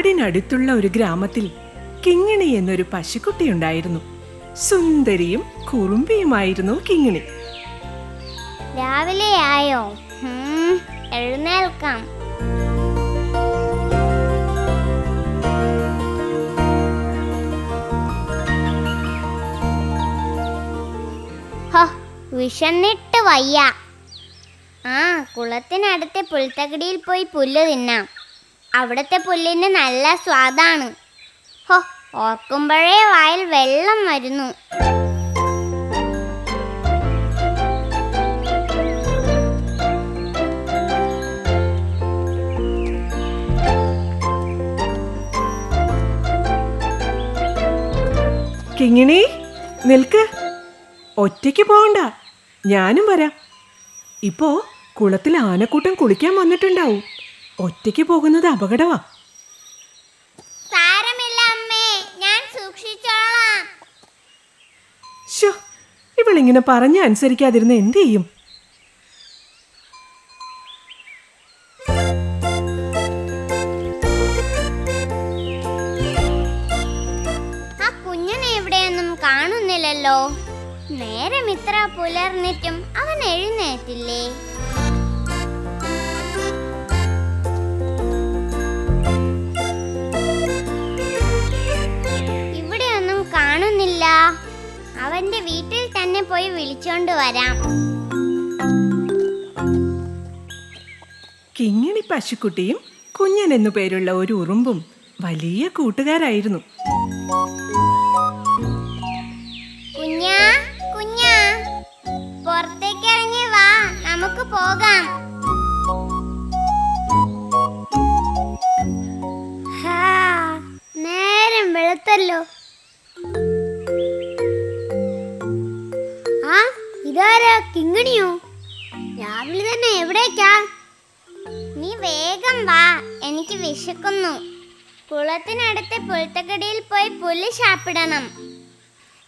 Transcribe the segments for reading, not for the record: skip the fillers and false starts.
കാടിനടുത്തുള്ള ഒരു ഗ്രാമത്തിൽ കിങ്ങിണി എന്നൊരു പശുക്കുട്ടിയുണ്ടായിരുന്നു. സുന്ദരിയും കുറുമ്പിയുമായിരുന്നു കിങ്ങിണി. രാവിലെ ആയോ? എഴുന്നേൽക്കാം. വിശന്നിട്ട് വയ്യ. കുളത്തിനടുത്തെ പുൽത്തകിടിയിൽ പോയി പുല്ല് തിന്നാം. അവിടുത്തെ പുല്ലിന് നല്ല സ്വാദാണ്. ഓർക്കുമ്പോഴേ വായിൽ വെള്ളം വരുന്നു. കിങ്ങിണി, നിൽക്ക്. ഒറ്റയ്ക്ക് പോകണ്ട, ഞാനും വരാം. ഇപ്പോ കുളത്തിൽ ആനക്കൂട്ടം കുളിക്കാൻ വന്നിട്ടുണ്ടാവും. ഒറ്റയ്ക്ക് പോകുന്നത് അപകടമാ. സാരമില്ല അമ്മേ, ഞാൻ സൂക്ഷിച്ചോളാം. ഇവളിങ്ങനെ പറഞ്ഞ അനുസരിക്കാതിരുന്ന് എന്ത് ചെയ്യും? ആ കുഞ്ഞിനെ എവിടെയൊന്നും കാണുന്നില്ലല്ലോ. നേരം ഇത്ര പുലർന്നിട്ടും അവൻ എഴുന്നേറ്റില്ലേ? ഇവിടെയൊന്നും കാണുന്നില്ല. അവന്റെ വീട്ടിൽ തന്നെ പോയി വിളിച്ചോണ്ട് വരാം. കിങ്ങിണി പശുക്കുട്ടിയും കുഞ്ഞൻ എന്നു പേരുള്ള ഒരു ഉറുമ്പും വലിയ കൂട്ടുകാരായിരുന്നു. പുറത്തേക്ക് ഇറങ്ങി വാ, നമുക്ക് പോകാം. നേരം വെളുത്തല്ലോ. ഇതാരാ? കിങ്ങിണിയോ? രാവിലെ തന്നെ എവിടേക്കാ? നീ വേഗം വാ, എനിക്ക് വിശക്കുന്നു. കുളത്തിനടുത്തെ പുൽത്തക്കടിയിൽ പോയി പുല്ല് ശാപ്പിടണം.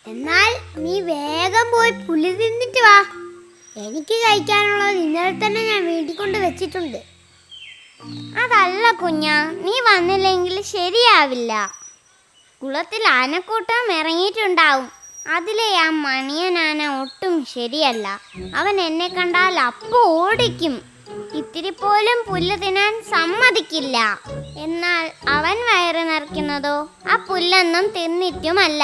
എന്നാൽ നീ വേഗം പോയി പുല്ല് തിന്നിട്ട് വാ. എനിക്ക് കഴിക്കാനുള്ളത് ഇന്നലെ തന്നെ ഞാൻ വീട്ടിൽ കൊണ്ട് വെച്ചിട്ടുണ്ട്. അതല്ല കുഞ്ഞാ, നീ വന്നില്ലെങ്കിൽ ശരിയാവില്ല. കുളത്തിൽ ആനക്കൂട്ടം ഇറങ്ങിയിട്ടുണ്ടാവും. അതിലെ ആ മണിയനാന ഒട്ടും ശരിയല്ല. അവൻ എന്നെ കണ്ടാൽ അപ്പോൾ ഓടിക്കും. ഇത്തിരി പോലും പുല്ല് തിന്നാൻ സമ്മതിക്കില്ല. എന്നാൽ അവൻ വയറ് നിറയ്ക്കുന്നതോ ആ പുല്ലൊന്നും തിന്നിട്ടുമല്ല.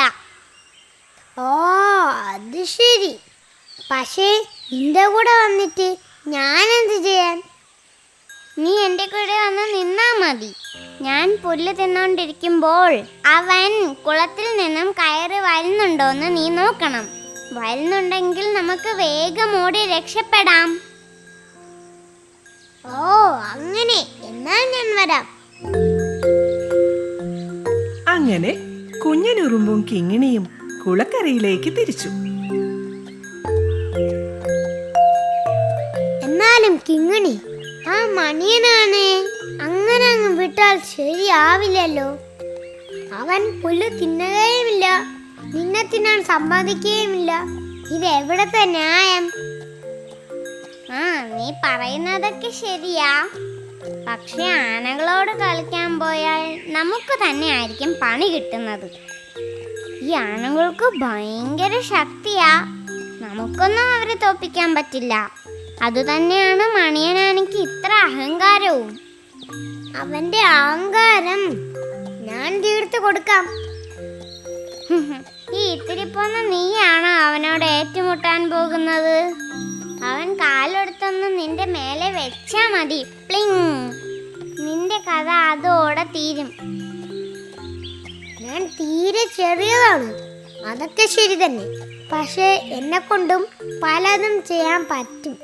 അത് ശരി. പക്ഷേ നിന്റെ കൂടെ വന്നിട്ട് ഞാൻ എന്ത് ചെയ്യാൻ? നീ എൻ്റെ കൂടെ വന്ന് നിന്നാ മതി. ഞാൻ പുല്ല് തിന്നോണ്ടിരിക്കുമ്പോൾ അവൻ കുളത്തിൽ നിന്നും കയറി വരുന്നുണ്ടോന്ന് നീ നോക്കണം. വരുന്നുണ്ടെങ്കിൽ നമുക്ക് വേഗം ഓടി രക്ഷപ്പെടാം. അങ്ങനെ. എന്നാൽ ഞാൻ വരാം. അങ്ങനെ കുഞ്ഞനുറുമ്പും കിങ്ങിണിയും കുളക്കരയിലേക്ക് തിരിച്ചു. എന്നാലും കിങ്ങിണി, ആ മണിയനാണ് അങ്ങനെ അങ്ങ് വിട്ടാൽ ശരിയാവില്ലല്ലോ. അവൻ പുല്ല് തിന്നുകയുമില്ല, നിന്നെ തിന്നാൻ സമ്മതിക്കുകയുമില്ല. ഇത് എവിടത്തെ ന്യായം? നീ പറയുന്നതൊക്കെ ശരിയാ. പക്ഷെ ആനകളോട് കളിക്കാൻ പോയാൽ നമുക്ക് തന്നെ ആയിരിക്കും പണി കിട്ടുന്നത്. ഈ ആനകൾക്ക് ഭയങ്കര ശക്തിയാ. നമുക്കൊന്നും അവരെ തോൽപ്പിക്കാൻ പറ്റില്ല. അതുതന്നെയാണ് മണിയനാനയ്ക്ക് ഇത്ര അഹങ്കാരവും. അവന്റെ അഹങ്കാരം ഞാൻ തീർത്തു കൊടുക്കാം. ഈ ഇത്തിരി പോന്ന നീയാണോ അവനോട് ഏറ്റുമുട്ടാൻ പോകുന്നത്? അവൻ കാലെടുത്തൊന്ന് നിന്റെ മേലെ വെച്ചാ മതി, പ്ലിങ്, നിന്റെ കഥ അതോടെ തീരും. ഞാൻ തീരെ ചെറിയതാണ്, അതൊക്കെ ശരി തന്നെ. പക്ഷേ എന്നെ കൊണ്ടും പലതും ചെയ്യാൻ പറ്റും.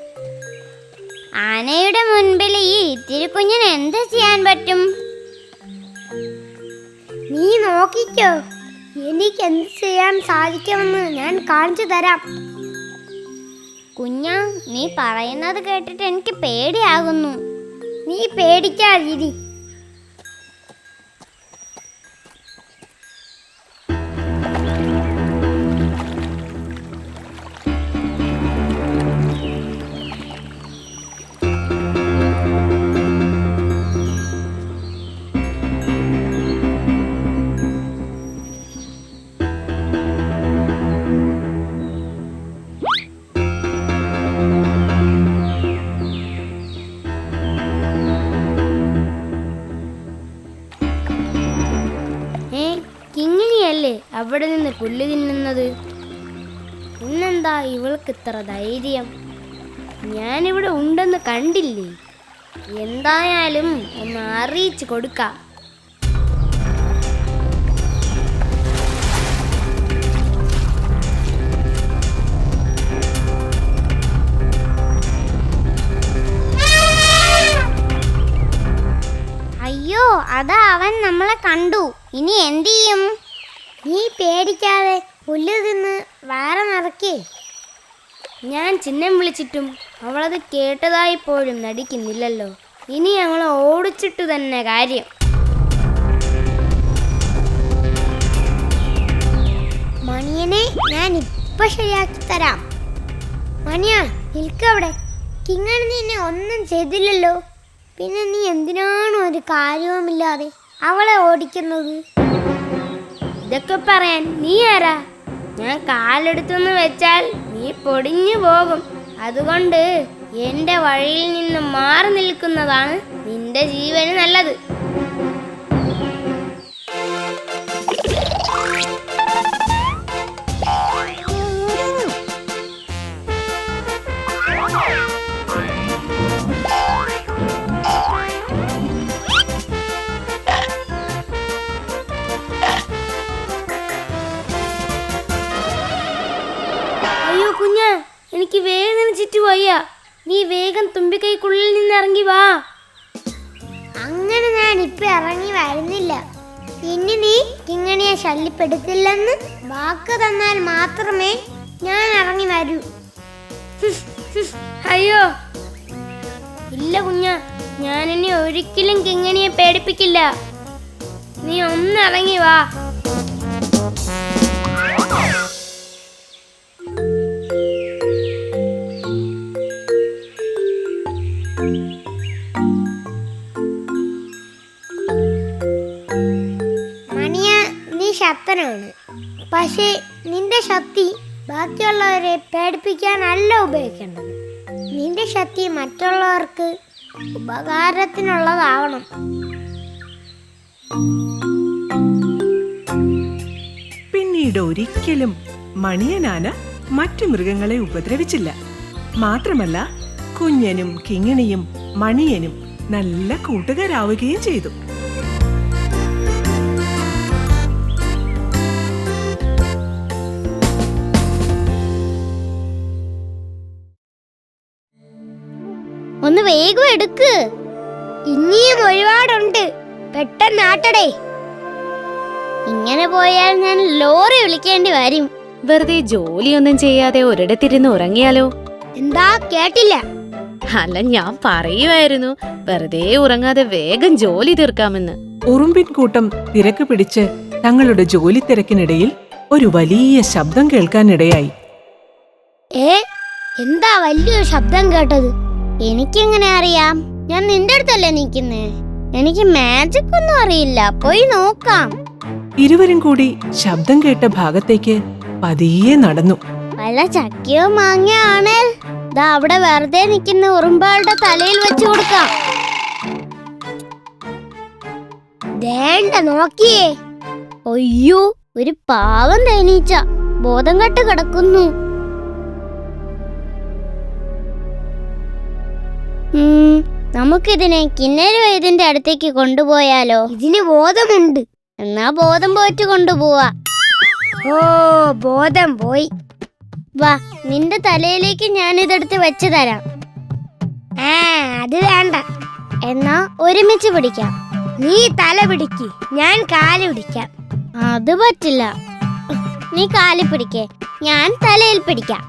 ആനയുടെ മുൻപിൽ ഈ ഇത്തിരി കുഞ്ഞിന് എന്ത് ചെയ്യാൻ പറ്റും? നീ നോക്കിക്കോ, എനിക്ക് എന്ത് ചെയ്യാൻ സാധിക്കുമെന്ന് ഞാൻ കാണിച്ചു തരാം. കുഞ്ഞാ, നീ പറയുന്നത് കേട്ടിട്ട് എനിക്ക് പേടിയാകുന്നു. നീ പേടിക്കാതിരി. അവിടെ നിന്ന് പുല്ല് തിന്നുന്നത്? ഇന്നെന്താ ഇവൾക്ക് ഇത്ര ധൈര്യം? ഞാനിവിടെ ഉണ്ടെന്ന് കണ്ടില്ലേ? എന്തായാലും ഒന്ന് അറിയിച്ചു കൊടുക്കാം. അയ്യോ, അതാ അവൻ നമ്മളെ കണ്ടു. ഇനി എന്ത് ചെയ്യും? നീ പേടിക്കാതെ പുല്ല് തിന്ന് വേറെ നിറക്കേ. ഞാൻ ചിഹ്നം വിളിച്ചിട്ടും അവളത് കേട്ടതായി പോലും നടിക്കുന്നില്ലല്ലോ. ഇനി ഞങ്ങൾ ഓടിച്ചിട്ടു തന്നെ കാര്യം. മണിയനെ ഞാൻ ഇപ്പൊ ശരിയാക്കി തരാം. മണിയാ, നിൽക്കവിടെ. കിങ്ങണി നിന്നെ ഒന്നും ചെയ്തില്ലല്ലോ. പിന്നെ നീ എന്തിനാണ് ഒരു കാര്യവുമില്ലാതെ അവളെ ഓടിക്കുന്നത്? ഇതൊക്കെ പറയാൻ നീ ആരാ? ഞാൻ കാലെടുത്തെന്ന് വെച്ചാൽ നീ പൊടിഞ്ഞു പോകും. അതുകൊണ്ട് എൻ്റെ വഴിയിൽ നിന്ന് മാറി നിൽക്കുന്നതാണ് നിന്റെ ജീവന് നല്ലത്. അയ്യോ കുഞ്ഞാ, എനിക്ക് വേഗം ചുറ്റുപോയ. നീ വേഗം തുമ്പിക്കൈക്കുള്ളിൽ നിന്ന് ഇറങ്ങി വാ. അങ്ങനെ ഞാൻ ഇപ്പൊ ഇറങ്ങി വരുന്നില്ല. ഇനി നീ കിങ്ങണിയെ ശല്യപ്പെടുത്തില്ലെന്ന് വാക്ക് തന്നാൽ മാത്രമേ ഞാൻ ഇറങ്ങി വരൂ. അയ്യോ ഇല്ല കുഞ്ഞാ, ഞാൻ ഇനി ഒരിക്കലും കിങ്ങണിയെ പേടിപ്പിക്കില്ല. നീ ഒന്ന് ഇറങ്ങി വാ. മണിയ, നീ ശക്തനാണ്. പക്ഷേ നിന്റെ ശക്തി ബാക്കിയുള്ളവരെ പേടിപ്പിക്കാനല്ല ഉപയോഗിക്കേണ്ടത്. നിന്റെ ശക്തി മറ്റുള്ളവർക്ക് ഉപകാരത്തിനുള്ളതാവണം. പിന്നീട് ഒരിക്കലും മണിയനാന മറ്റു മൃഗങ്ങളെ ഉപദ്രവിച്ചില്ല. മാത്രമല്ല, കുഞ്ഞനും കിങ്ങിണിയും മണിയനും നല്ല കൂട്ടുകാരാവുകയും ചെയ്തു. ഒന്ന് വേഗം എടുക്ക്, ഇനിയും ഒരുപാടുണ്ട്. പെട്ടെന്ന് ആട്ടടേ. ഇങ്ങനെ പോയാൽ ഞാൻ ലോറി വിളിക്കേണ്ടി വരും. വെറുതെ ജോലിയൊന്നും ചെയ്യാതെ ഒരിടത്തിരുന്ന് ഉറങ്ങിയാലോ? എന്താ കേട്ടില്ല? അല്ല, ഞാൻ പറയുമായിരുന്നു വെറുതെ ഉറങ്ങാതെ വേഗം ജോലി തീർക്കാമെന്ന്. ഉറുമ്പിൻ കൂട്ടം തിരക്ക് പിടിച്ച് തങ്ങളുടെ ജോലി തിരക്കിനിടയിൽ ഒരു വലിയ ശബ്ദം കേൾക്കാനിടയായി. എന്താ വലിയൊരു ശബ്ദം കേട്ടത്? എനിക്കെങ്ങനെ അറിയാം? ഞാൻ നിന്റെ അടുത്തല്ലേ നിൽക്കുന്നേ. എനിക്ക് മാജിക് ഒന്നും അറിയില്ല. പോയി നോക്കാം. ഇരുവരും കൂടി ശബ്ദം കേട്ട ഭാഗത്തേക്ക് പതിയെ നടന്നു. വല്ല ചക്കയോ മാങ്ങയോ ആണേൽ ദാ അവിടെ വെറുതെ നിൽക്കുന്ന ഉറുമ്പുകളുടെ തലയിൽ വെച്ചു കൊടുക്കാം. വേണ്ട, നോക്കിയേ. അയ്യോ, ഒരു പാവം തേനീച്ച ബോധം കെട്ട് കിടക്കുന്നു. നമുക്കിതിനെ കിന്നരി വൈദ്യന്റെ അടുത്തേക്ക് കൊണ്ടുപോയാലോ? ഇതിന് ബോധമുണ്ട്. എന്നാ ബോധം പോയിട്ട് കൊണ്ടുപോവാ. ഓ, ബോധം പോയി. വാ, നിന്റെ തലയിലേക്ക് ഞാനിതെടുത്ത് വെച്ച് തരാം. അത് വേണ്ട. എന്നാ ഒരുമിച്ച് പിടിക്കാം. നീ തല പിടിക്ക്, ഞാൻ കാല് പിടിക്കാം. അത് പറ്റില്ല. നീ കാല് പിടിക്കേ, ഞാൻ തലയിൽ പിടിക്കാം.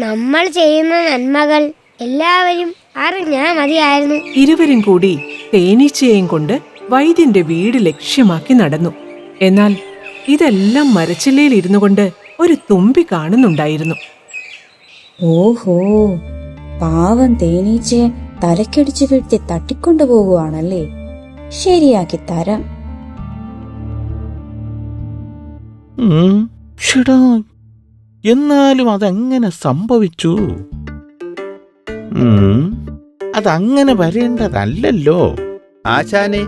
നമ്മൾ ചെയ്യുന്ന നന്മകൾ എല്ലാവരും അറിഞ്ഞാ മതിയായിരുന്നു. ഇരുവരും കൂടി തേനീച്ചയെയും കൊണ്ട് വൈദ്യന്റെ വീട് ലക്ഷ്യമാക്കി നടന്നു. എന്നാൽ ഇതെല്ലാം മരച്ചില്ലയിൽ ഇരുന്നു കൊണ്ട് ഒരു തുമ്പി കാണുന്നുണ്ടായിരുന്നു. ഓഹോ, പാവം തേനീച്ചയെ തലക്കടിച്ചു വീഴ്ത്തി തട്ടിക്കൊണ്ടുപോകുവാണല്ലേ. ശരിയാക്കി തരാം. എന്നാലും അതെങ്ങനെ സംഭവിച്ചു? അതങ്ങനെ വരേണ്ടതല്ലല്ലോ. ആശാനെ,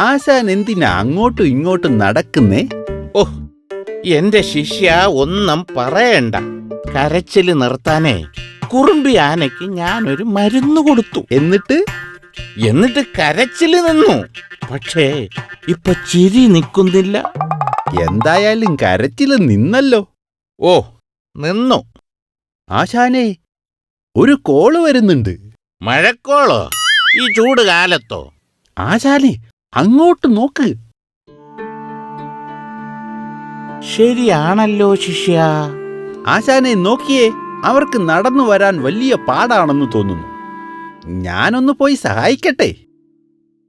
ആശാൻ എന്തിനാ അങ്ങോട്ടും ഇങ്ങോട്ടും നടക്കുന്നേ? ഓ, എന്റെ ശിഷ്യ ഒന്നും പറയണ്ട. കരച്ചില് നിർത്താനേ കുറുമ്പി ആനയ്ക്ക് ഞാനൊരു മരുന്ന് കൊടുത്തു. എന്നിട്ട് കരച്ചില് നിന്നു. പക്ഷേ ഇപ്പൊ ചിരി നിൽക്കുന്നില്ല. എന്തായാലും കരച്ചില് നിന്നല്ലോ. ഓ, നിന്നു. ആശാനെ, ഒരു കോള് വരുന്നുണ്ട്. മഴക്കോളോ? ഈ ചൂട് കാലത്തോ? ആശാനെ, അങ്ങോട്ട് നോക്ക്. ശരിയാണല്ലോ ശിഷ്യ. ആശാനെ നോക്കിയേ, അവർക്ക് നടന്നു വരാൻ വലിയ പാടാണെന്ന് തോന്നുന്നു. ഞാനൊന്ന് പോയി സഹായിക്കട്ടെ?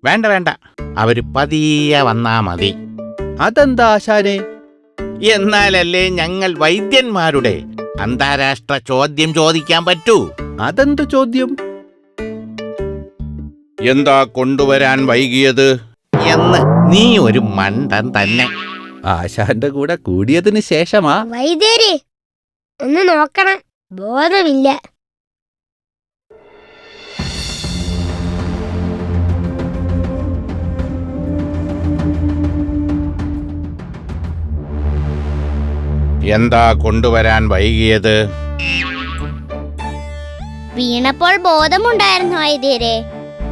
വേണ്ട വേണ്ട, അവര് പതിയെ വന്നാ മതി. അതെന്താ ആശാനെ? എന്നാലല്ലേ ഞങ്ങൾ വൈദ്യന്മാരുടെ അന്താരാഷ്ട്ര ചോദ്യം ചോദിക്കാൻ പറ്റൂ. അതെന്ത് ചോദ്യം? എന്താ കൊണ്ടുവരാൻ വൈകിയത് എന്ന്. നീ ഒരു മണ്ടൻ തന്നെ. ആശാന്റെ കൂടെ കൂടിയതിന് ശേഷമാ. വൈദ്യരെ ഒന്ന് നോക്കണം, ബോധമില്ല. എന്താ കൊണ്ടുവരാൻ വൈകിയത്? വീണപ്പോൾ ബോധമുണ്ടായിരുന്നു വൈദ്യരെ.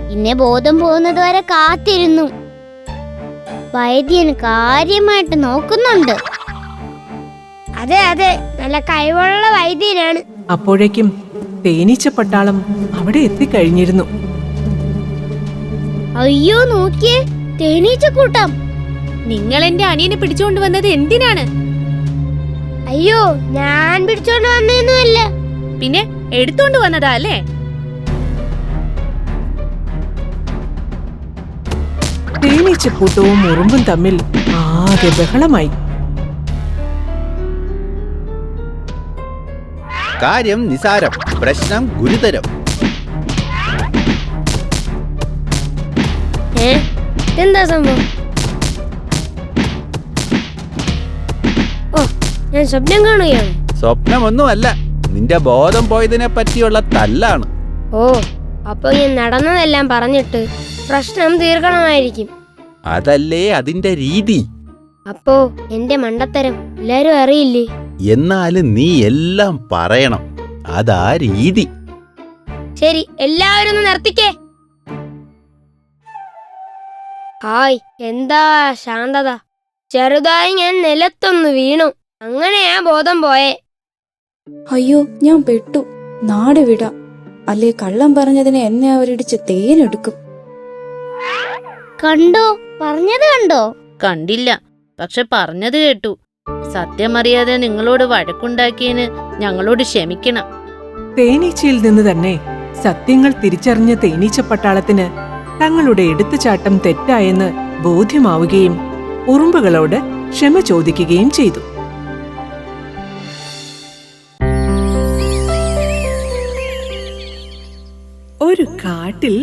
പിന്നെ ബോധം പോകുന്നത് വരെ കാത്തിരുന്നു. വൈദ്യൻ കാര്യമായിട്ട് നോക്കുന്നുണ്ട്. അതെ അതെ, നല്ല കഴിവുള്ള വൈദ്യനാണ്. അപ്പോഴേക്കും തേനീച്ചപ്പട്ടാളം അവിടെ എത്തിക്കഴിഞ്ഞിരുന്നു. അയ്യോ നോക്കിയേ, തേനീച്ചക്കൂട്ടം. നിങ്ങൾ എന്റെ അനിയനെ പിടിച്ചുകൊണ്ട് വന്നത് എന്തിനാണ്? അയ്യോ, ഞാൻ പിടിച്ചോണ്ട് വന്നേന്നുമല്ല. പിന്നെ എടുത്തോണ്ട് വന്നതാ അല്ലേ? തേനീച്ചക്കൂട്ടവും ഉറുമ്പും തമ്മിൽ ആകെ ബഹളമായി. കാര്യം നിസാരം, പ്രശ്നം ഗുരുതരം. എന്താ സംഭവം? ഓ, ഞാൻ സ്വപ്നം കാണുകയാണ്. സ്വപ്നമൊന്നുമല്ല, നിന്റെ ബോധം പോയതിനെ പറ്റിയുള്ള തല്ലാണ്. ഓ, അപ്പൊ ഞാൻ നടന്നതെല്ലാം പറഞ്ഞിട്ട് പ്രശ്നം തീർക്കണമായിരിക്കും. അതല്ലേ അതിന്റെ രീതി. അപ്പോ എന്റെ മണ്ടത്തരം എല്ലാരും അറിയില്ലേ? എന്നാലും നീ എല്ലാം പറയണം, അതാ രീതി. ശരി, എല്ലാവരും ഒന്ന് നിർത്തിക്കേ. ഹായ്, എന്താ ശാന്തത? ചെറുതായി ഞാൻ നിലത്തൊന്ന് വീണു, അങ്ങനെയാ ബോധം പോയേ. അയ്യോ, ഞാൻ പെട്ടു. നാട് വിടാം, അല്ലേ കള്ളം പറഞ്ഞതിന് എന്നെ അവരിടിച്ച് തേനെടുക്കും. കണ്ടോ? പറഞ്ഞത് കണ്ടോ? കണ്ടില്ല, പക്ഷെ പറഞ്ഞത് കേട്ടു. സത്യമറിയാതെ നിങ്ങളോട് വഴക്കുണ്ടാക്കിയതിന് ഞങ്ങളോട് ക്ഷമിക്കണം. തേനീച്ചയിൽ നിന്ന് തന്നെ സത്യങ്ങൾ തിരിച്ചറിഞ്ഞ തേനീച്ചപ്പട്ടാളത്തിന് തങ്ങളുടെ എടുത്തുചാട്ടം തെറ്റായെന്ന് ബോധ്യമാവുകയും ഉറുമ്പുകളോട് ക്ഷമ ചോദിക്കുകയും ചെയ്തു. ഒരു കാട്ടിൽ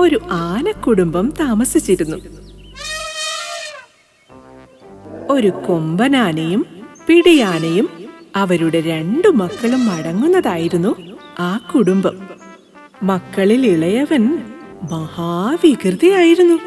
ഒരു ആനക്കുടുംബം താമസിച്ചിരുന്നു. ഒരു കൊമ്പനാനയും പിടിയാനയും അവരുടെ 2 മക്കളും അടങ്ങുന്നതായിരുന്നു ആ കുടുംബം. മക്കളിൽ ഇളയവൻ മഹാവികൃതിയായിരുന്നു.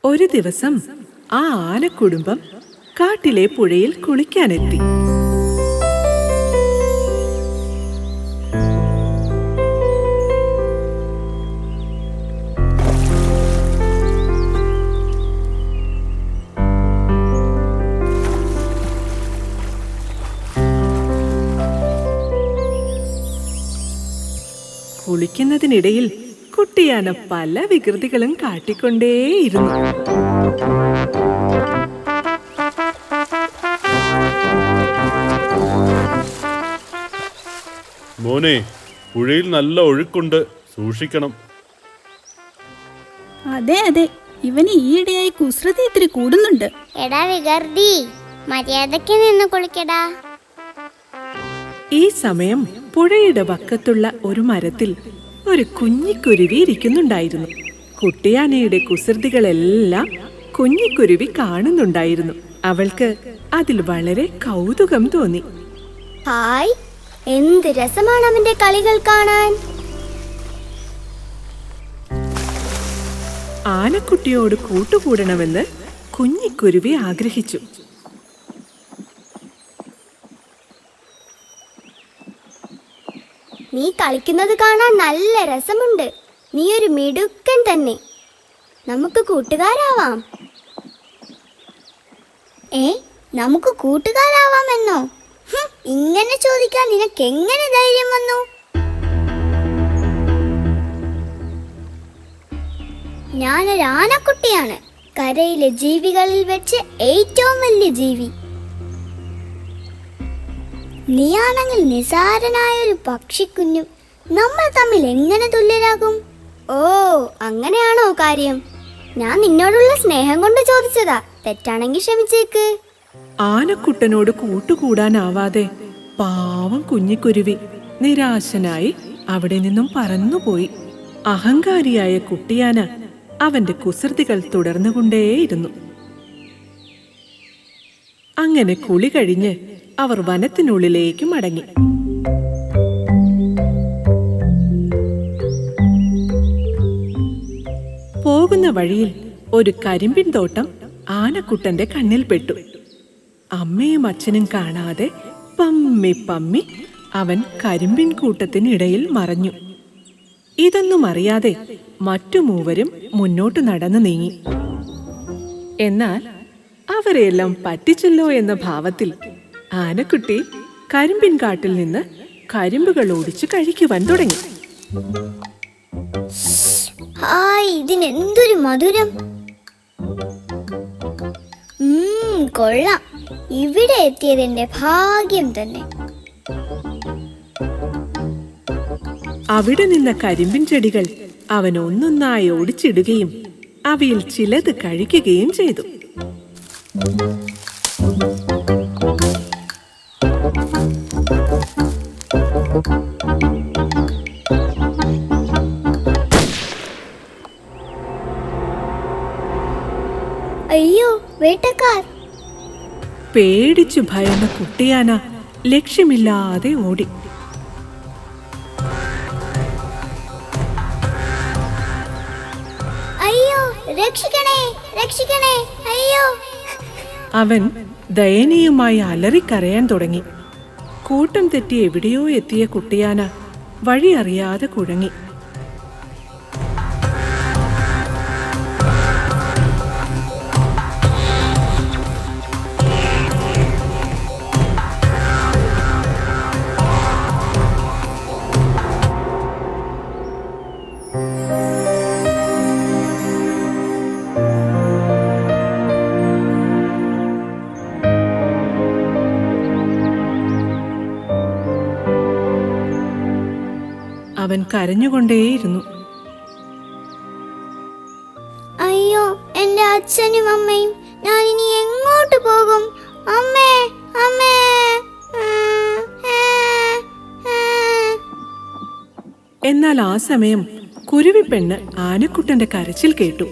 ഒരു ദിവസം ആ ആനക്കുടുംബം കാട്ടിലെ പുഴയിൽ കുളിക്കാനെത്തി. കുളിക്കുന്നതിനിടയിൽ കുട്ടിയാന പല വികൃതികളും കാട്ടിക്കൊണ്ടേയിരുന്നു. മോനെ, പുഴയിൽ നല്ല ഒഴുക്കുണ്ട്, സൂക്ഷിക്കണം. അതെ അതെ, ഇവന് ഈയിടെയായി കുസൃതി ഇത്തിരി കൂടുന്നുണ്ട്. എടാ വികൃതി, മര്യാദയ്ക്ക് നിന്ന് കുളിക്കടാ. ഈ സമയം പുഴയുടെ വക്കത്തുള്ള ഒരു മരത്തിൽ ഒരു കുഞ്ഞിക്കുരുവി ഇരിക്കുന്നുണ്ടായിരുന്നു. കുട്ടിയാനയുടെ കുസൃതികളെല്ലാം കുഞ്ഞിക്കുരുവി കാണുന്നുണ്ടായിരുന്നു. അവൾക്ക് അതിൽ വളരെ കൗതുകം തോന്നി. ഹായ്, എന്ത് രസമാണ് അവന്റെ കളികൾ കാണാൻ. ആനക്കുട്ടിയോട് കൂട്ടുകൂടണമെന്ന് കുഞ്ഞിക്കുരുവി ആഗ്രഹിച്ചു. നീ കളിക്കുന്നത് കാണാൻ നല്ല രസമുണ്ട്. നീ ഒരു മിടുക്കൻ തന്നെ. നമുക്ക് കൂട്ടുകാരാവാം. നമുക്ക് കൂട്ടുകാരാവാമെന്നോ? ഇങ്ങനെ ചോദിക്കാൻ നിനക്ക് എങ്ങനെ ധൈര്യം വന്നു? ഞാനൊരു ആനക്കുട്ടിയാണ്, കരയിലെ ജീവികളിൽ വെച്ച് ഏറ്റവും വലിയ ജീവി. നീയാണെങ്കിൽ നിസാരനായൊരു പക്ഷിക്കുഞ്ഞും. നമ്മൾ തമ്മിൽ എങ്ങനെ തുല്യരാകും? ഓ, അങ്ങനെയാണോ കാര്യം? ഞാൻ നിന്നോടുള്ള സ്നേഹം കൊണ്ട് ചോദിച്ചതാ. തെറ്റാണെങ്കിൽ ക്ഷമിച്ചേക്ക്. ആനക്കുട്ടനോട് കൂട്ടുകൂടാനാവാതെ പാവം കുഞ്ഞിക്കുരുവി നിരാശനായി അവിടെ നിന്നും പറന്നുപോയി. അഹങ്കാരിയായ കുട്ടിയാന അവന്റെ കുസൃതികൾ തുടർന്നുകൊണ്ടേയിരുന്നു. അങ്ങനെ കുളി കഴിഞ്ഞ് അവർ വനത്തിനുള്ളിലേക്ക് മടങ്ങി. പോകുന്ന വഴിയിൽ ഒരു കരിമ്പിൻ തോട്ടം ആനക്കുട്ടന്റെ കണ്ണിൽപ്പെട്ടു. അമ്മയും അച്ഛനും കാണാതെ പമ്മി പമ്മി അവൻ കരിമ്പിൻ കൂട്ടത്തിനിടയിൽ മറഞ്ഞു. ഇതൊന്നും അറിയാതെ മറ്റു മൂവരും മുന്നോട്ട് നടന്നു നീങ്ങി. എന്നാൽ അവരെല്ലാം പറ്റിച്ചല്ലോ എന്ന ഭാവത്തിൽ ആനക്കുട്ടി കരിമ്പിൻ കാട്ടിൽ നിന്ന് കരിമ്പുകൾ ഓടിച്ച് കഴിക്കുവാൻ തുടങ്ങി. ഹായ്, ഇതിനെന്തൊരു മധുരം. കൊള്ളാം. ഇവിടെ എത്തിയതെന്റെ ഭാഗ്യം തന്നെ. അവിടെ നിന്ന കരിമ്പിൻ ചെടികൾ അവൻ ഒന്നൊന്നായി ഓടിച്ചിടുകയും അവയിൽ ചിലത് കഴിക്കുകയും ചെയ്തു. അയ്യോ, വേട്ടക്കാർ! പേടിച്ചു ഭയന്ന കുട്ടിയാന ലക്ഷ്യമില്ലാതെ ഓടി. അയ്യോ, രക്ഷിക്കണേ, രക്ഷിക്കണേ, അയ്യോ! അവൻ ദയനീയമായി അലറിക്കരയാൻ തുടങ്ങി. കൂട്ടം തെറ്റി എവിടെയോ എത്തിയ കുട്ടിയാന വഴി അറിയാതെ കുഴങ്ങി. അവൻ കരഞ്ഞുകൊണ്ടേയിരുന്നു. അയ്യോ, എന്റെ അച്ഛനും അമ്മയും! ഞാൻ ഇനി എങ്ങോട്ട് പോകും? അമ്മേ, അമ്മേ! എന്നാൽ ആ സമയം കുരുവിപ്പെണ്ണ് ആനക്കുട്ടന്റെ കരച്ചിൽ കേട്ടു.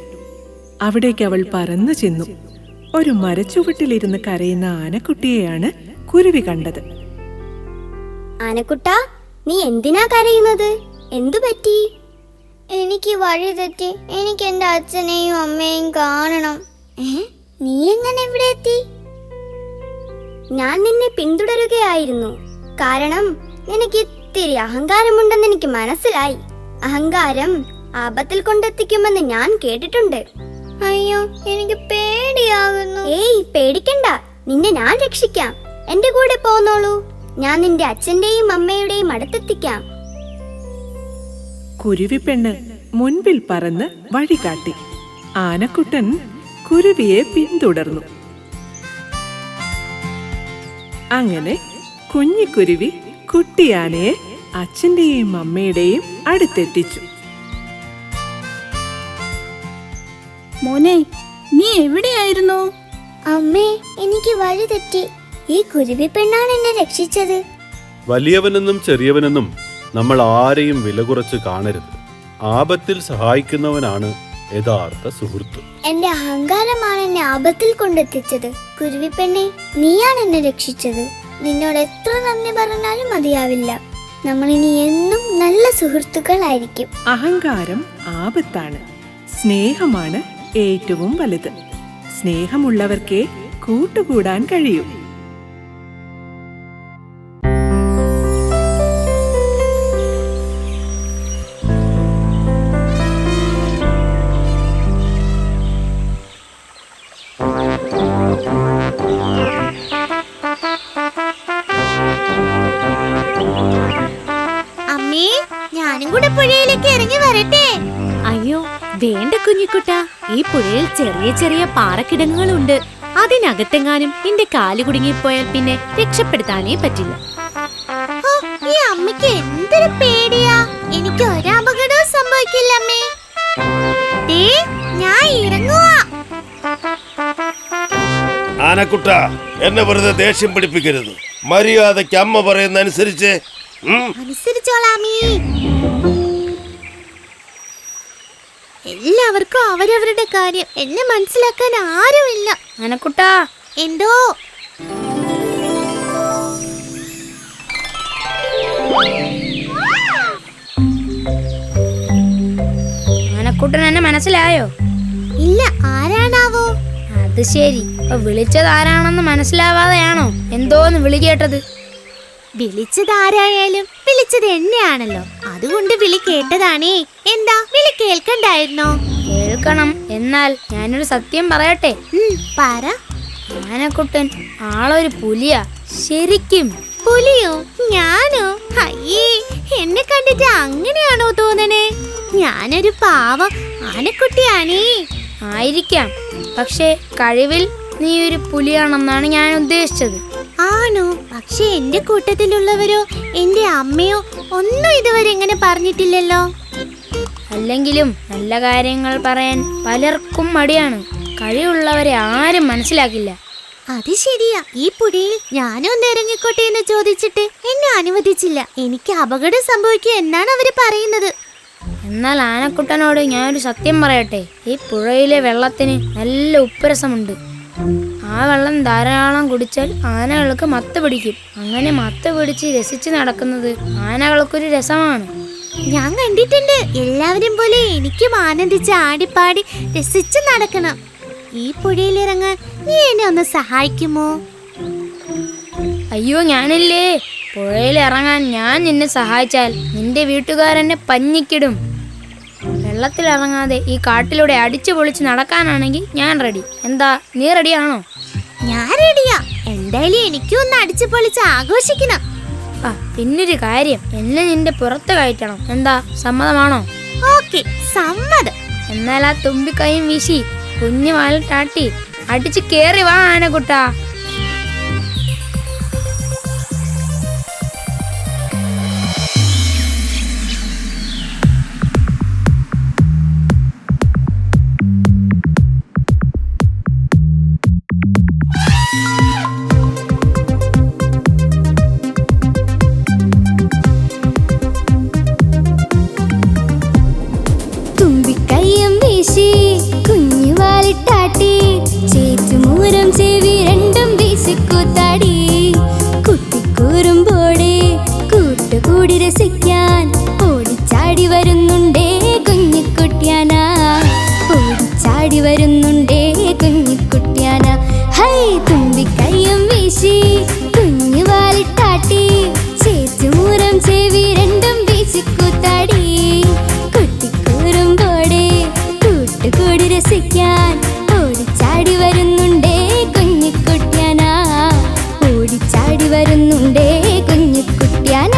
അവിടേക്ക് അവൾ പറന്നു ചെന്നു. ഒരു മരച്ചുവട്ടിലിരുന്ന് കരയുന്ന ആനക്കുട്ടിയെയാണ് കുരുവി കണ്ടത്. ആനക്കുട്ടാ, നീ എന്തിനാ കരയുന്നത്? എന്തു പറ്റി? എനിക്ക് വഴി തെറ്റി. എനിക്ക് എന്റെ അച്ഛനെയും അമ്മയെയും കാണണം. നീ എങ്ങനെ ഇവിടെ എത്തി? ഞാൻ നിന്നെ പിന്തുടരുകയായിരുന്നു. കാരണം നിനക്ക് ഇത്തിരി അഹങ്കാരമുണ്ടെന്ന് എനിക്ക് മനസ്സിലായി. അഹങ്കാരം ആപത്തിൽ കൊണ്ടെത്തിക്കുമെന്ന് ഞാൻ കേട്ടിട്ടുണ്ട്. അയ്യോ, എനിക്ക് പേടിയാകുന്നു. ഏയ്, പേടിക്കണ്ട. നിന്നെ ഞാൻ രക്ഷിക്കാം. എന്റെ കൂടെ പോന്നോളൂ. ഞാൻ നിന്റെ അച്ഛന്റെയും അമ്മയുടെയും അടുത്തെത്തിക്കാം. കുരുവിപ്പെണ്ണ് മുൻപിൽ പറന്ന് വഴി കാട്ടി. ആനക്കുട്ടൻ കുരുവിയെ പിന്തുടർന്നു. അങ്ങനെ കുഞ്ഞിക്കുരുവി കുട്ടിയാനയെ അച്ഛന്റെയും അമ്മയുടെയും അടുത്തെത്തിച്ചു. മോനെ, നീ എവിടെയായിരുന്നു? അമ്മേ, എനിക്ക് വഴി തെറ്റി. ഈ കുരുവി പെണ്ണാണ് എന്നെ രക്ഷിച്ചത്. വലിയവനെന്നും ചെറിയവനെന്നും നമ്മൾ ആരെയും വില കുറച്ച് കാണരുത്. ആപത്തിൽ സഹായിക്കുന്നവനാണ് യഥാർത്ഥ സുഹൃത്ത്. എന്റെ അഹങ്കാരമാണ് എന്നെ ആപത്തിൽ കൊണ്ടെത്തിച്ചത്. കുരുവിപ്പെണ്ണെ, നീയാണ് എന്നെ രക്ഷിച്ചത്. നിന്നോട് എത്ര നന്ദി പറഞ്ഞാലും മതിയാവില്ല. നമ്മൾ ഇനി എന്നും നല്ല സുഹൃത്തുക്കളായിരിക്കും. അഹങ്കാരം ആപത്താണ്. സ്നേഹമാണ് ഏറ്റവും വലുത്. സ്നേഹമുള്ളവർക്കേ കൂട്ടുകൂടാൻ കഴിയൂ. അമ്മേ, ഞാനും കൂടെ പുഴയിലേക്ക് ഇറങ്ങി വരട്ടെ? അയ്യോ വേണ്ട കുഞ്ഞിക്കുട്ട, ഈ പുഴയിൽ ചെറിയ ചെറിയ പാറക്കിടങ്ങുകളുണ്ട്. അതിനകത്തെങ്ങാനും നിന്റെ കാല് കുടുങ്ങിപ്പോയാൽ പിന്നെ രക്ഷപ്പെടുത്താനേ പറ്റില്ല. ഓ, ഈ അമ്മയ്ക്ക് എന്തൊരു പേടിയാ. എനിക്ക് ഒരപകടവും സംഭവിക്കില്ല അമ്മേ. ദേ, ഞാൻ ഇറങ്ങുവാ. ആനക്കുട്ട, എന്നെ വെറുതെ ദേഷ്യം പിടിപ്പിക്കരുത്. മര്യാദയ്ക്ക് അമ്മ പറയുന്ന അനുസരിച്ച് അനുസരിച്ചോളാമീ. എല്ലാവർക്കും അവരവരുടെ കാര്യം. എന്നെ മനസ്സിലാക്കാൻ ആരുമില്ല. ആനക്കുട്ടാ, എന്തോ? ആനക്കുട്ടൻ എന്നെ മനസ്സിലായോ? ഇല്ല, ആരാണാവോ? അത് ശരി, വിളിച്ചത് ആരാണെന്ന് മനസ്സിലാവാതെയാണോ എന്തോന്ന് വിളി കേട്ടത്? വിളിച്ചത് ആരായാലും വിളിച്ചത് എന്നെയാണല്ലോ. അതുകൊണ്ട് വിളി കേട്ടതാണേ. എന്താ, വിളി കേൾക്കണ്ടായിരുന്നോ? കേൾക്കണം. എന്നാൽ ഞാനൊരു സത്യം പറയട്ടെ. പറ. ആനക്കുട്ടൻ ആളൊരു പുലിയാ, ശരിക്കും. പുലിയോ? ഞാനോ? അയ്യേ, എന്നെ കണ്ടിട്ട് അങ്ങനെയാണോ തോന്നണേ? ഞാനൊരു പാവം ആനക്കുട്ടിയാണേ. ആയിരിക്കാം, പക്ഷേ കഴിവിൽ നീ ഒരു പുലിയാണെന്നാണ് ഞാൻ ഉദ്ദേശിച്ചത്. ആണോ? പക്ഷെ എന്റെ കൂട്ടത്തിലുള്ളവരോ എന്റെ അമ്മയോ ഒന്നും ഇതുവരെ ഇങ്ങനെ പറഞ്ഞിട്ടില്ലല്ലോ. അല്ലെങ്കിലും നല്ല കാര്യങ്ങൾ പറയാൻ പലർക്കും മടിയാണ്. കഴിവുള്ളവരെ ആരും മനസ്സിലാക്കില്ല. അത് ശരിയാ. ഈ പുഴയിൽ ഞാനും ഒന്ന് ഇറങ്ങിക്കോട്ടെ എന്ന് ചോദിച്ചിട്ട് എന്നെ അനുവദിച്ചില്ല. എനിക്ക് അപകടം സംഭവിക്കുക എന്നാണ് അവര് പറയുന്നത്. എന്നാൽ ആനക്കുട്ടനോട് ഞാനൊരു സത്യം പറയട്ടെ. ഈ പുഴയിലെ വെള്ളത്തിന് നല്ല ഉപ്പുരസമുണ്ട്. ആ വെള്ളം ധാരാളം കുടിച്ചാൽ ആനകൾക്ക് മത്ത് പിടിക്കും. അങ്ങനെ മത്ത് പിടിച്ച് രസിച്ച് നടക്കുന്നത് ആനകൾക്കൊരു രസമാണ്. ഞാൻ കണ്ടിട്ടുണ്ട്. എല്ലാവരും പോലെ എനിക്കും ആനന്ദിച്ച് ആടിപ്പാടി രസിച്ച് നടക്കണം. ഈ പുഴയിൽ ഇറങ്ങാൻ നീ എന്നെ ഒന്ന് സഹായിക്കുമോ? അയ്യോ, ഞാനില്ലേ. പുഴയിൽ ഇറങ്ങാൻ ഞാൻ നിന്നെ സഹായിച്ചാൽ നിന്റെ വീട്ടുകാരെന്നെ പഞ്ഞിക്കിടും. വെള്ളത്തിലിറങ്ങാതെ ഈ കാട്ടിലൂടെ അടിച്ചു പൊളിച്ച് നടക്കാനാണെങ്കിൽ ഞാൻ റെഡി. എന്താ, നീ റെഡിയാണോ? ഞാൻ റെഡിയാ. എന്തായാലും എനിക്കും ഒന്ന് അടിച്ചു പൊളിച്ച് ആഘോഷിക്കണം. ആ, പിന്നൊരു കാര്യം, എന്നെ നിന്റെ പുറത്ത് കയറ്റണം. എന്താ, സമ്മതമാണോ? ഓക്കെ, സമ്മതം. എന്നാൽ ആ തുമ്പിക്കൈയും വീശി കുഞ്ഞു വാലിട്ടാട്ടി അടിച്ച് കേറി വാ ആനക്കുട്ടാ. തുമ്പിക്കൈയും വീശി കുഞ്ഞു വാലിട്ടാട്ടി ചേറ്റുമൂരം ചെവി രണ്ടും വീശിക്കൂത്താടി. കുട്ടിക്കൂറുമ്പോടെ കൂട്ടുകൂടി രസിക്കാൻ ഓടിച്ചാടി വരുന്നുണ്ടേ കുഞ്ഞിക്കുട്ടിയാന. ഓടിച്ചാടി വരുന്നുണ്ടേ കുഞ്ഞിക്കുട്ടിയാന. ഹൈ, തുമ്പിക്കൈയും വീശി കുഞ്ഞു വാലിട്ടാട്ടി ചേറ്റുമൂരം ചെവി രണ്ടും വീശിക്കൂത്താടി. കുട്ടിക്കൂറുമ്പോടെ കൂട്ടുകൂടി രസിക്കാൻ ഓടിച്ചാടി വരുന്നുണ്ടേ കുഞ്ഞിക്കുട്ടിയാന. ഓടിച്ചാടി വരുന്നുണ്ടേ കുഞ്ഞിക്കുട്ടിയാന.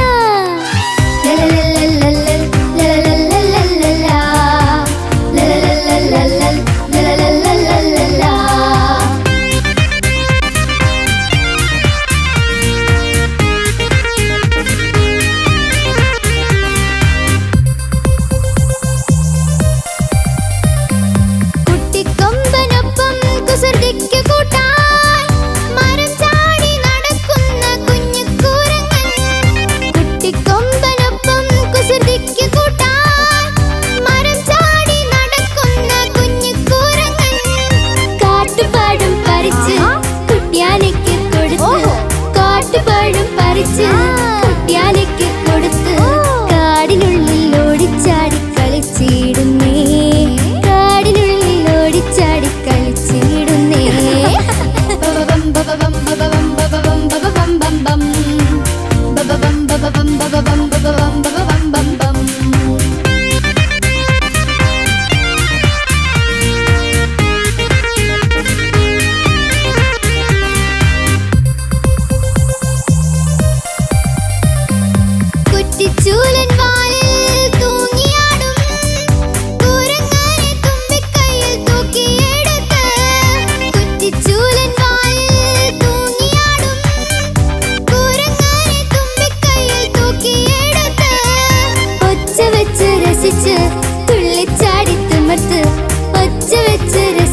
കുട്ടിക്കൊമ്പ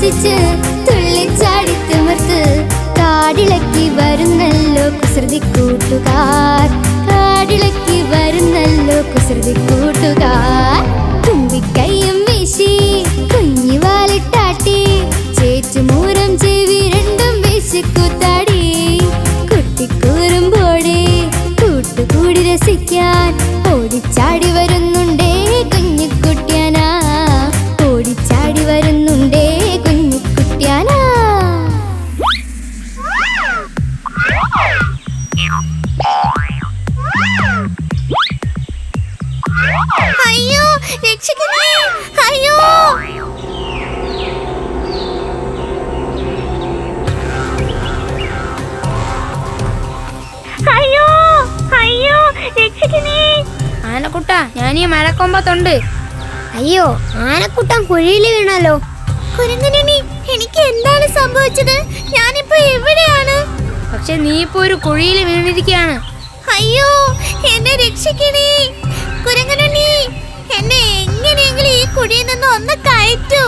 രസിച്ച് തുള്ളിച്ചാടി തിമിർത്ത് കാടിളക്കി വരുന്നല്ലോ കുസൃതി കൂട്ടുകാർ, കാടിളക്കി വരുന്നല്ലോ കുസൃതി കൂട്ടുകാർ. തുമ്പിക്കൈയും വീശി കുഞ്ഞിവാലിട്ടാട്ടി ചേച്ചുമൂരം ചെവി രണ്ടും വീശിക്കൂത്താടി. കുട്ടിക്കൂറുമ്പോടെ കൂട്ടുകൂടി രസിക്കാൻ ഓടിച്ചാടി വരുന്നുണ്ടേ കുഞ്ഞിക്കുട്ടിയാനാ, ഓടിച്ചാടി വരുന്നുണ്ടേ കുഞ്ഞിക്കുട്ടിയാനാ. അയ്യോ രക്ഷിക്കണേ, അയ്യോ. അയ്യോ അയ്യോ രക്ഷിക്കണേ. ആനക്കുട്ട, ഞാൻ ഈ മരക്കൊമ്പത്തുണ്ട്. അയ്യോ ആനക്കുട്ടൻ കുഴിയിൽ വീണല്ലോ. കുരങ്ങനുണ്ണി, എനിക്ക് എന്താണ് സംഭവിച്ചത്? ഞാനിപ്പോ എവിടെയാണ്? പക്ഷെ നീ ഇപ്പൊ ഒരു കുഴിയിൽ വീണിരിക്കുകയാണ്. അയ്യോ എന്നെ രക്ഷിക്കണേ കുരങ്ങനുണ്ണി, എന്നെ എങ്ങനെയെങ്കിലും ഈ കുഴിയിൽ നിന്ന് ഒന്ന് കയറ്റൂ.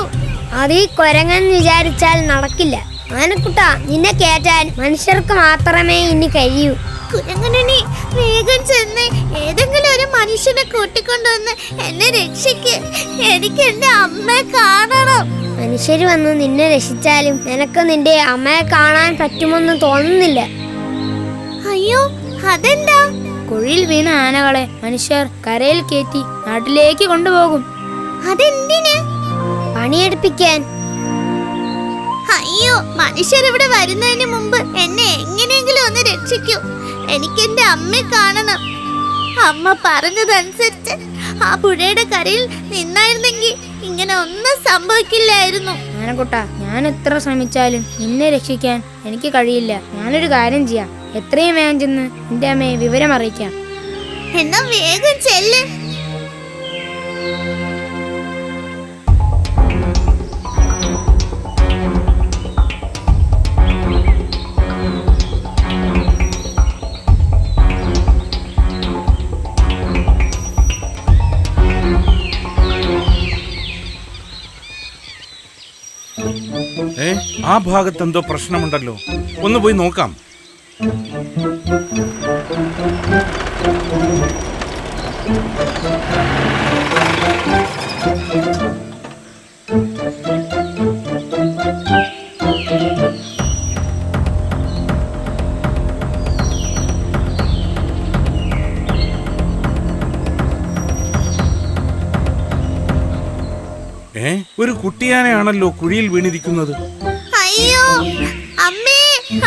അത് ഈ കുരങ്ങൻ വിചാരിച്ചാൽ നടക്കില്ല. ആനക്കുട്ട, നിന്നെ കയറ്റാൻ മനുഷ്യർക്ക് മാത്രമേ ഇനി കഴിയൂ. കുരങ്ങനുണ്ണി, വേഗം ചെന്ന് ഏതെങ്കിലും ഒരു മനുഷ്യനെ കൂട്ടിക്കൊണ്ടുവന്ന് എന്നെ രക്ഷിക്ക്. എനിക്ക് എന്റെ അമ്മയെ കാണണം. മനുഷ്യര് വന്ന് നിന്നെ രക്ഷിച്ചാലും നിനക്ക് നിന്റെ അമ്മയെ കാണാൻ പറ്റുമെന്ന് തോന്നുന്നില്ല. അയ്യോ അതെന്താ? കുഴിയിൽ വീണ ആനകളെ മനുഷ്യർ കരയിൽ കയറ്റി നാട്ടിലേക്ക് കൊണ്ടുപോകും. അതെന്തിന്? പണിയെടുപ്പിക്കാൻ. അയ്യോ മനുഷ്യരിവിടെ വരുന്നതിന് മുമ്പ് എന്നെ എങ്ങനെയെങ്കിലും ഒന്ന് രക്ഷിക്കൂ. എനിക്ക് എന്റെ അമ്മയെ കാണണം. അമ്മ പറഞ്ഞതനുസരിച്ച് ആ പുഴയുടെ കരയിൽ നിന്നായിരുന്നെങ്കിൽ ഇങ്ങനെ ഒന്നും സംഭവിക്കില്ലായിരുന്നു. ആനക്കുട്ട, ഞാൻ എത്ര ശ്രമിച്ചാലും നിന്നെ രക്ഷിക്കാൻ എനിക്ക് കഴിയില്ല. ഞാനൊരു കാര്യം ചെയ്യാം, എത്രയും വേഗം ചെന്ന് നിന്റെ അമ്മയെ വിവരം അറിയിക്കാം. എന്നാ വേഗം ചെല്ല്. ആ ഭാഗത്ത് എന്തോ പ്രശ്നമുണ്ടല്ലോ, ഒന്ന് പോയി നോക്കാം. ഒരു കുട്ടിയാനയാണല്ലോ കുഴിയിൽ വീണിരിക്കുന്നത്. അയ്യോ അമ്മേ,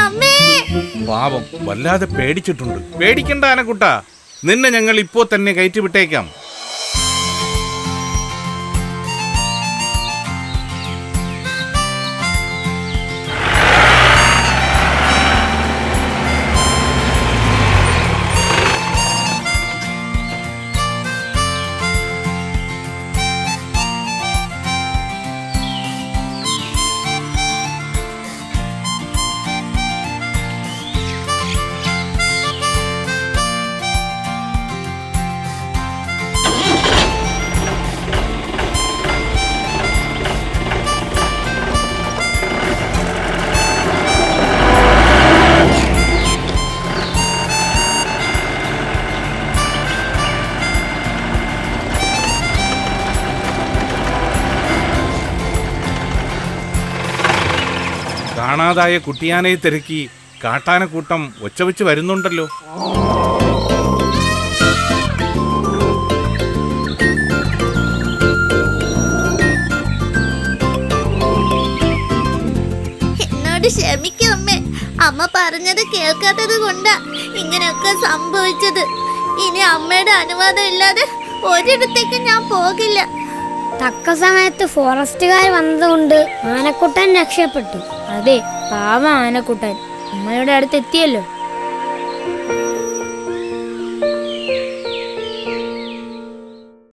അമ്മേ. പാവം, വല്ലാതെ പേടിച്ചിട്ടുണ്ട്. പേടിക്കണ്ട ആനക്കുട്ട, നിന്നെ ഞങ്ങൾ ഇപ്പോ തന്നെ കയറ്റി വിട്ടേക്കാം. കാണാതായ കുട്ടിയാനയെ തിരക്കി കാട്ടാനക്കൂട്ടം ഒച്ചവെച്ച് വരുന്നുണ്ടല്ലോ. എന്നോട് ക്ഷമിക്കും അമ്മേ. അമ്മ പറഞ്ഞത് കേൾക്കാത്തത് കൊണ്ടാ ഇങ്ങനെയൊക്കെ സംഭവിച്ചത്. ഇനി അമ്മയുടെ അനുവാദം ഇല്ലാതെ ഒരിടത്തേക്കും ഞാൻ പോകില്ല. തക്ക സമയത്ത് ഫോറസ്റ്റുകാർ വന്നതുകൊണ്ട് ആനക്കുട്ടൻ രക്ഷപ്പെട്ടു. അതെ, പാവ ആനക്കുട്ടൻ അമ്മയുടെ അടുത്ത് എത്തിയല്ലോ.